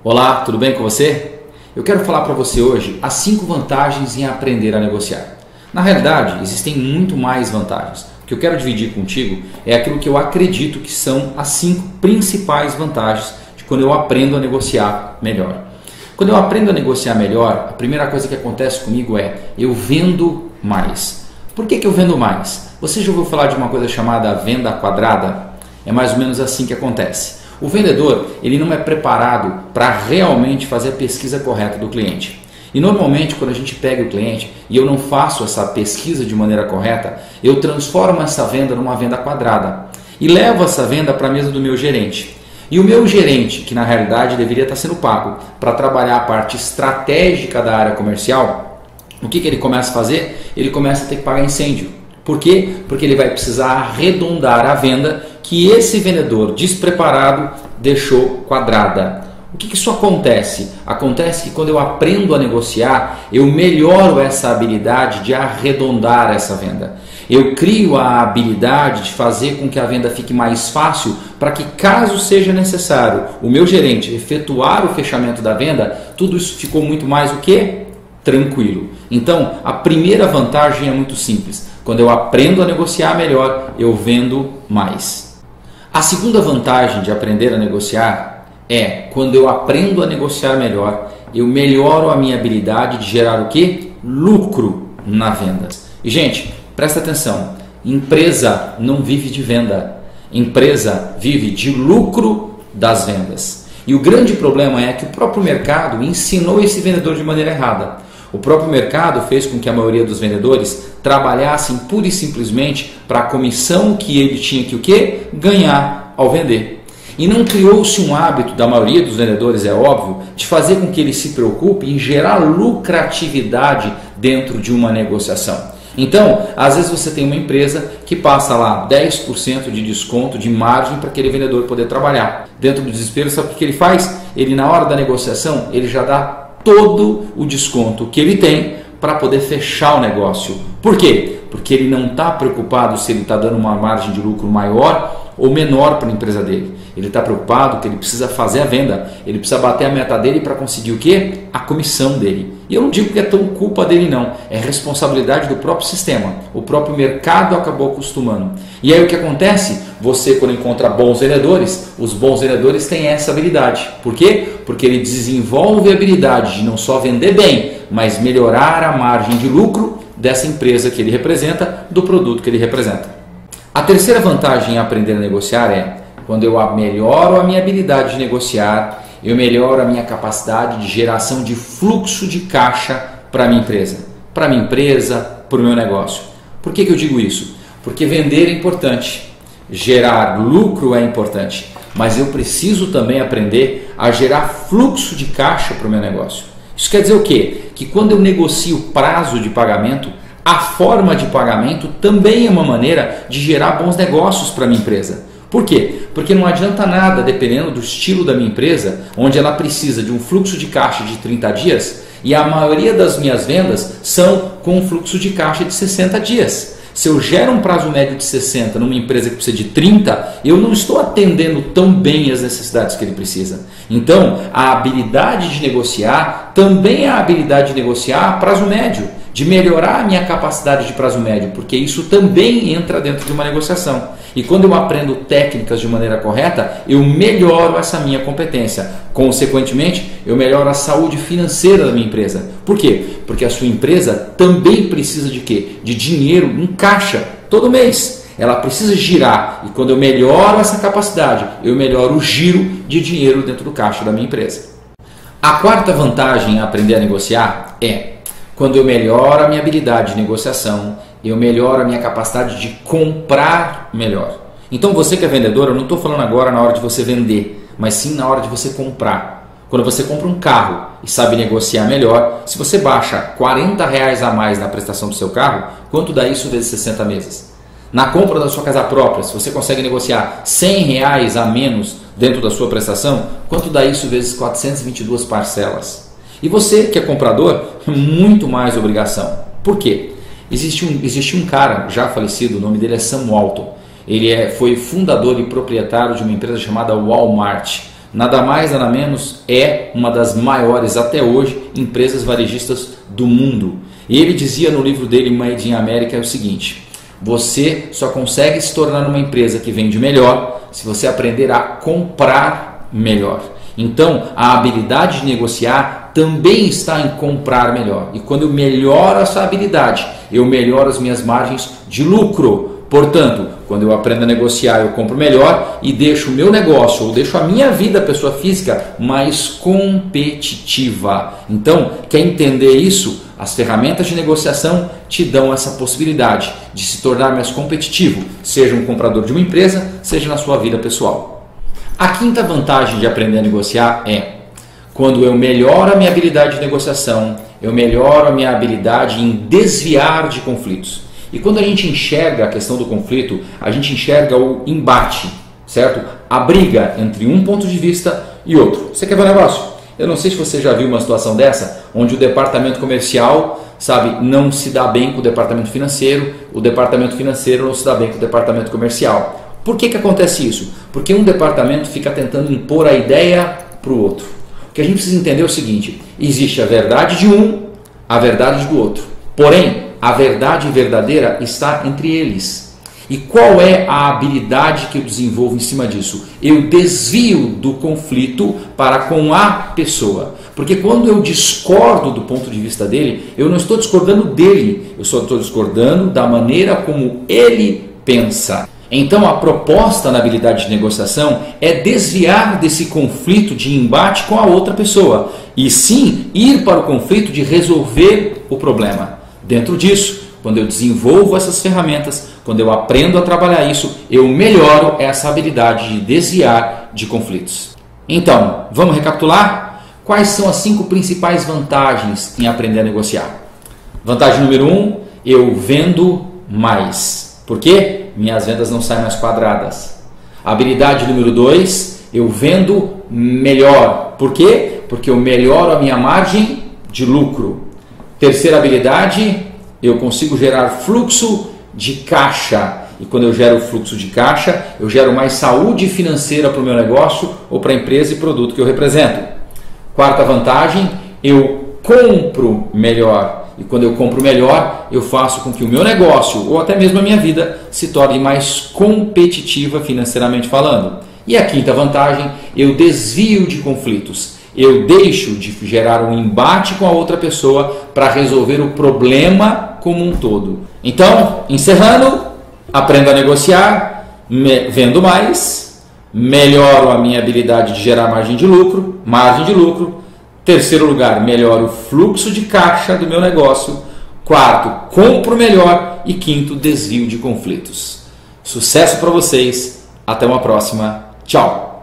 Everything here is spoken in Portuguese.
Olá, tudo bem com você? Eu quero falar para você hoje as 5 vantagens em aprender a negociar. Na realidade, existem muito mais vantagens. O que eu quero dividir contigo é aquilo que eu acredito que são as 5 principais vantagens de quando eu aprendo a negociar melhor. Quando eu aprendo a negociar melhor, a primeira coisa que acontece comigo é eu vendo mais. Por que eu vendo mais? Você já ouviu falar de uma coisa chamada venda quadrada? É mais ou menos assim que acontece. O vendedor, ele não é preparado para realmente fazer a pesquisa correta do cliente. E normalmente quando a gente pega o cliente e eu não faço essa pesquisa de maneira correta, eu transformo essa venda numa venda quadrada e levo essa venda para a mesa do meu gerente. E o meu gerente, que na realidade deveria estar sendo pago para trabalhar a parte estratégica da área comercial, o que ele começa a fazer? Ele começa a ter que pagar incêndio. Por quê? Porque ele vai precisar arredondar a venda que esse vendedor despreparado deixou quadrada. O que isso acontece? Acontece que quando eu aprendo a negociar, eu melhoro essa habilidade de arredondar essa venda. Eu crio a habilidade de fazer com que a venda fique mais fácil para que, caso seja necessário, o meu gerente efetuar o fechamento da venda, tudo isso ficou muito mais o quê? Tranquilo. Então, a primeira vantagem é muito simples. Quando eu aprendo a negociar melhor, eu vendo mais. A segunda vantagem de aprender a negociar é quando eu aprendo a negociar melhor, eu melhoro a minha habilidade de gerar o quê? Lucro na venda. E gente, presta atenção, empresa não vive de venda, empresa vive de lucro das vendas. E o grande problema é que o próprio mercado ensinou esse vendedor de maneira errada. O próprio mercado fez com que a maioria dos vendedores trabalhassem pura e simplesmente para a comissão que ele tinha que o quê? Ganhar ao vender. E não criou-se um hábito da maioria dos vendedores, é óbvio, de fazer com que ele se preocupe em gerar lucratividade dentro de uma negociação. Então, às vezes você tem uma empresa que passa lá 10% de desconto de margem para aquele vendedor poder trabalhar. Dentro do desespero, sabe o que ele faz? Ele, na hora da negociação, ele já dá todo o desconto que ele tem para poder fechar o negócio. Por quê? Porque ele não está preocupado se ele está dando uma margem de lucro maior ou menor para a empresa dele. Ele está preocupado que ele precisa fazer a venda, ele precisa bater a meta dele para conseguir o quê? A comissão dele. E eu não digo que é tão culpa dele não, é responsabilidade do próprio sistema. O próprio mercado acabou acostumando. E aí o que acontece? Você, quando encontra bons vendedores, os bons vendedores têm essa habilidade. Por quê? Porque ele desenvolve a habilidade de não só vender bem, mas melhorar a margem de lucro dessa empresa que ele representa, do produto que ele representa. A terceira vantagem em aprender a negociar é quando eu melhoro a minha habilidade de negociar, eu melhoro a minha capacidade de geração de fluxo de caixa para a minha empresa. Para a minha empresa, para o meu negócio. Por que eu digo isso? Porque vender é importante, gerar lucro é importante, mas eu preciso também aprender a gerar fluxo de caixa para o meu negócio. Isso quer dizer o quê? Que quando eu negocio prazo de pagamento, a forma de pagamento também é uma maneira de gerar bons negócios para a minha empresa. Por quê? Porque não adianta nada, dependendo do estilo da minha empresa, onde ela precisa de um fluxo de caixa de 30 dias e a maioria das minhas vendas são com um fluxo de caixa de 60 dias. Se eu gero um prazo médio de 60 numa empresa que precisa de 30, eu não estou atendendo tão bem as necessidades que ele precisa. Então, a habilidade de negociar também é a habilidade de negociar a prazo médio, de melhorar a minha capacidade de prazo médio, porque isso também entra dentro de uma negociação. E quando eu aprendo técnicas de maneira correta, eu melhoro essa minha competência. Consequentemente, eu melhoro a saúde financeira da minha empresa. Por quê? Porque a sua empresa também precisa de quê? De dinheiro em caixa todo mês. Ela precisa girar. E quando eu melhoro essa capacidade, eu melhoro o giro de dinheiro dentro do caixa da minha empresa. A quarta vantagem em aprender a negociar é quando eu melhoro a minha habilidade de negociação, eu melhoro a minha capacidade de comprar melhor. Então você que é vendedor, eu não estou falando agora na hora de você vender, mas sim na hora de você comprar. Quando você compra um carro e sabe negociar melhor, se você baixa R$40 a mais na prestação do seu carro, quanto dá isso vezes 60 meses? Na compra da sua casa própria, se você consegue negociar R$100 a menos dentro da sua prestação, quanto dá isso vezes 422 parcelas? E você que é comprador, muito mais obrigação. Por quê? Existe um cara já falecido, o nome dele é Sam Walton. Ele foi fundador e proprietário de uma empresa chamada Walmart. nada mais nada menos, é uma das maiores até hoje empresas varejistas do mundo. E ele dizia no livro dele, Made in America, o seguinte: você só consegue se tornar uma empresa que vende melhor se você aprender a comprar melhor. Então, a habilidade de negociar também está em comprar melhor. E quando eu melhoro essa habilidade, eu melhoro as minhas margens de lucro. Portanto, quando eu aprendo a negociar, eu compro melhor e deixo o meu negócio, ou deixo a minha vida, pessoa física, mais competitiva. Então, quer entender isso? As ferramentas de negociação te dão essa possibilidade de se tornar mais competitivo, seja um comprador de uma empresa, seja na sua vida pessoal. A quinta vantagem de aprender a negociar é: quando eu melhoro a minha habilidade de negociação, eu melhoro a minha habilidade em desviar de conflitos. E quando a gente enxerga a questão do conflito, a gente enxerga o embate, certo? A briga entre um ponto de vista e outro. Você quer ver um negócio? Eu não sei se você já viu uma situação dessa, onde o departamento comercial, não se dá bem com o departamento financeiro, o departamento financeiro não se dá bem com o departamento comercial. Por que acontece isso? Porque um departamento fica tentando impor a ideia para o outro. O que a gente precisa entender é o seguinte: existe a verdade de um, a verdade do outro. Porém, a verdade verdadeira está entre eles. E qual é a habilidade que eu desenvolvo em cima disso? Eu desvio do conflito para com a pessoa. Porque quando eu discordo do ponto de vista dele, eu não estou discordando dele, eu só estou discordando da maneira como ele pensa. Então a proposta na habilidade de negociação é desviar desse conflito de embate com a outra pessoa e sim ir para o conflito de resolver o problema. Dentro disso, quando eu desenvolvo essas ferramentas, quando eu aprendo a trabalhar isso, eu melhoro essa habilidade de desviar de conflitos. Então, vamos recapitular? Quais são as 5 principais vantagens em aprender a negociar? Vantagem número 1, eu vendo mais. Por quê? Minhas vendas não saem mais quadradas. Habilidade número 2, eu vendo melhor. Por quê? Porque eu melhoro a minha margem de lucro. Terceira habilidade, eu consigo gerar fluxo de caixa. E quando eu gero fluxo de caixa, eu gero mais saúde financeira para o meu negócio ou para a empresa e produto que eu represento. Quarta vantagem, eu compro melhor. E quando eu compro melhor, eu faço com que o meu negócio ou até mesmo a minha vida se torne mais competitiva financeiramente falando. E a quinta vantagem, eu desvio de conflitos. Eu deixo de gerar um embate com a outra pessoa para resolver o problema como um todo. Então, encerrando, aprendo a negociar, vendo mais, melhoro a minha habilidade de gerar margem de lucro. Terceiro lugar, melhoro o fluxo de caixa do meu negócio. Quarto, compro melhor. E quinto, desvio de conflitos. Sucesso para vocês. Até uma próxima. Tchau.